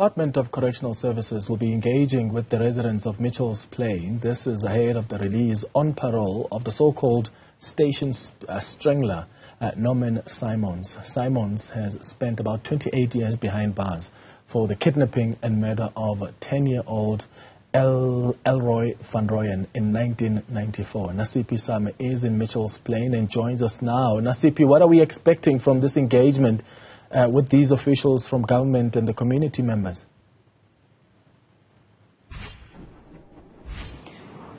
Department of Correctional Services will be engaging with the residents of Mitchell's Plain. This is ahead of the release on parole of the so-called Station Strangler, Norman Simons. Simons has spent about 28 years behind bars for the kidnapping and murder of 10-year-old Elroy van Rooyen in 1994. Nasiphi Same is in Mitchell's Plain and joins us now. Nasiphi, what are we expecting from this engagement with these officials from government and the community members?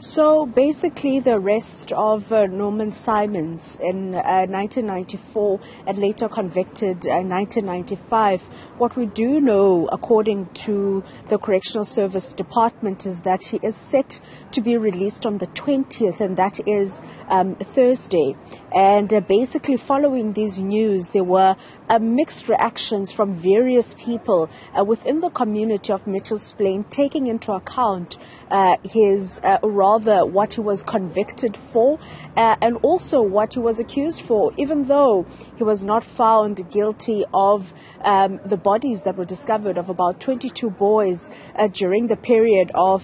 So basically the arrest of Norman Simons in 1994 and later convicted in 1995. What we do know, according to the Correctional Service Department, is that he is set to be released on the 20th, and that is Thursday. And basically following these news, there were mixed reactions from various people within the community of Mitchell's Plain, taking into account what he was convicted for and also what he was accused for, even though he was not found guilty of the bodies that were discovered of about 22 boys during the period of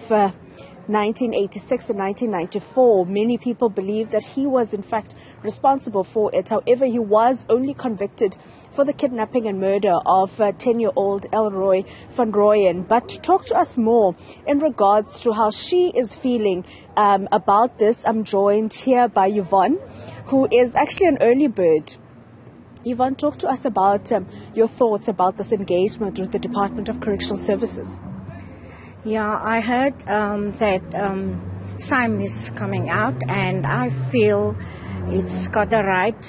1986 and 1994. Many people believe that he was in fact responsible for it. However, he was only convicted for the kidnapping and murder of 10-year-old Elroy van Rooyen. But to talk to us more in regards to how she is feeling about this, I'm joined here by Yvonne, who is actually an early bird. Yvonne, talk to us about your thoughts about this engagement with the Department of Correctional Services. Yeah, I heard that Simon is coming out, and I feel it's got the right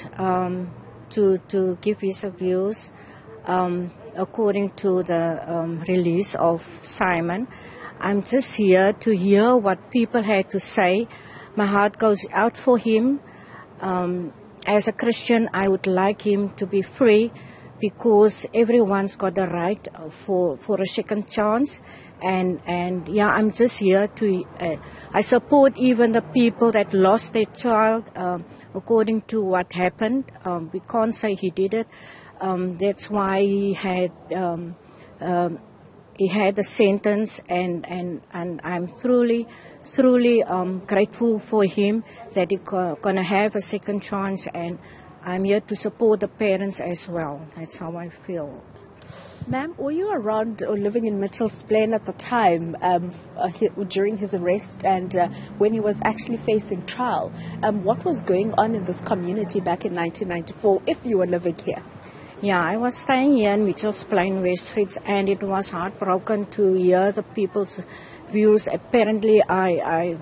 to give his views according to the release of Simon. I'm just here to hear what people had to say. My heart goes out for him. As a Christian, I would like him to be free, because everyone's got the right for a second chance. And yeah, I'm just here to, I support even the people that lost their child according to what happened. We can't say he did it. That's why he had a sentence, and I'm truly grateful for him that he's gonna have a second chance, and I'm here to support the parents as well. That's how I feel. Ma'am, were you around or living in Mitchell's Plain at the time during his arrest and when he was actually facing trial? What was going on in this community back in 1994, if you were living here? Yeah, I was staying here in Mitchell's Plain, Westfields, and it was heartbroken to hear the people's views. Apparently, I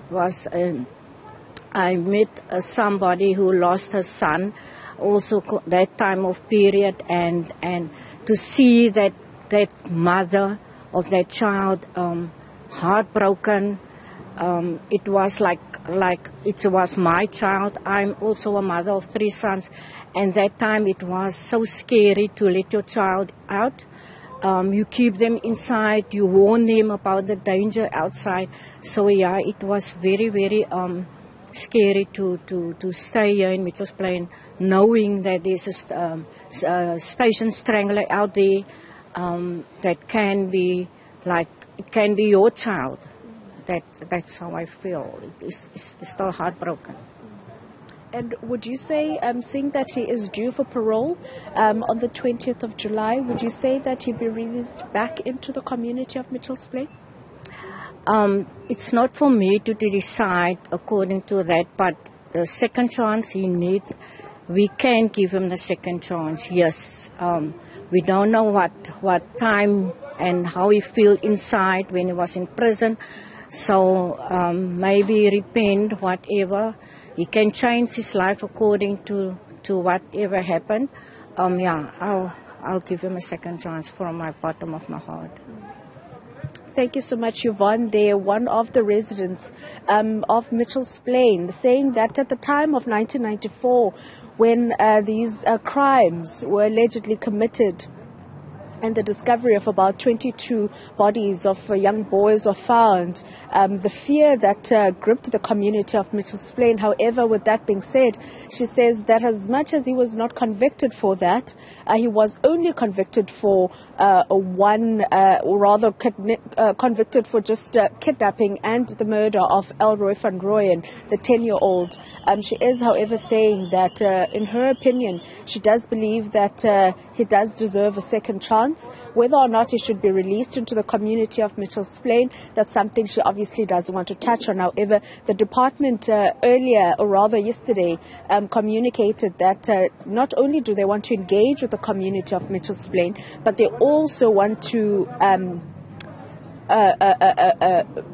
met somebody who lost her son also that time of period, and to see that mother of that child heartbroken, it was like it was my child. I'm also a mother of 3 sons, and that time it was so scary to let your child out. You keep them inside, you warn them about the danger outside. So yeah, it was very, very scary to stay here in Mitchell's Plain, knowing that there's a Station Strangler out there that can be it can be your child. That's how I feel. It's still heartbroken. And would you say, seeing that he is due for parole on the 20th of July, would you say that he'll be released back into the community of Mitchell's Plain? It's not for me to decide according to that, but the second chance he needs, we can give him the second chance, yes. We don't know what time and how he felt inside when he was in prison. So maybe repent, whatever. He can change his life according to whatever happened. Yeah, I'll give him a second chance from my bottom of my heart. Thank you so much, Yvonne. They are one of the residents of Mitchell's Plain, saying that at the time of 1994, when these crimes were allegedly committed and the discovery of about 22 bodies of young boys were found, the fear that gripped the community of Mitchell's Plain. However, with that being said, she says that as much as he was not convicted for that, he was only convicted for convicted for just kidnapping and the murder of Elroy van Rooyen, the 10-year-old. She is, however, saying that in her opinion, she does believe that he does deserve a second chance. Whether or not he should be released into the community of Mitchell's Plain, that's something she obviously doesn't want to touch on. However, the department earlier, or rather yesterday, communicated that not only do they want to engage with the community of Mitchell's Plain, but they also want to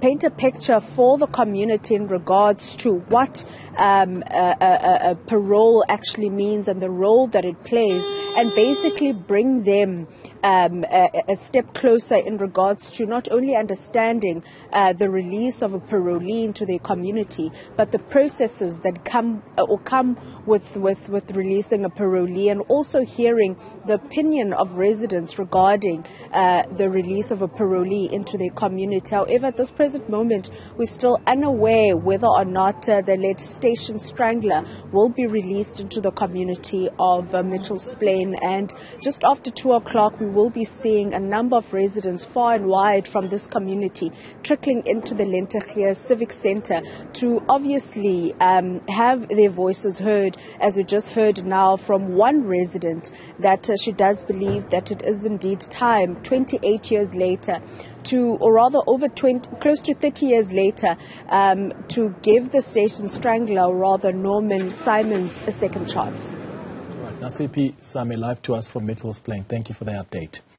paint a picture for the community in regards to what parole actually means and the role that it plays, and basically bring them a step closer in regards to not only understanding the release of a parolee into their community, but the processes that come with releasing a parolee, and also hearing the opinion of residents regarding the release of a parolee into their community. However, at this present moment, we're still unaware whether or not the late Station Strangler will be released into the community of Mitchell's Plain. And just after 2 o'clock, we will be seeing a number of residents far and wide from this community trickling into the Lentegeur Civic Center to obviously have their voices heard, as we just heard now from one resident that she does believe that it is indeed time, 28 years later, or rather close to 30 years later, to give the Station Strangler, or rather Norman Simons, a second chance. Right. Nasiphi Same, live to us from Mitchell's Plain. Thank you for the update.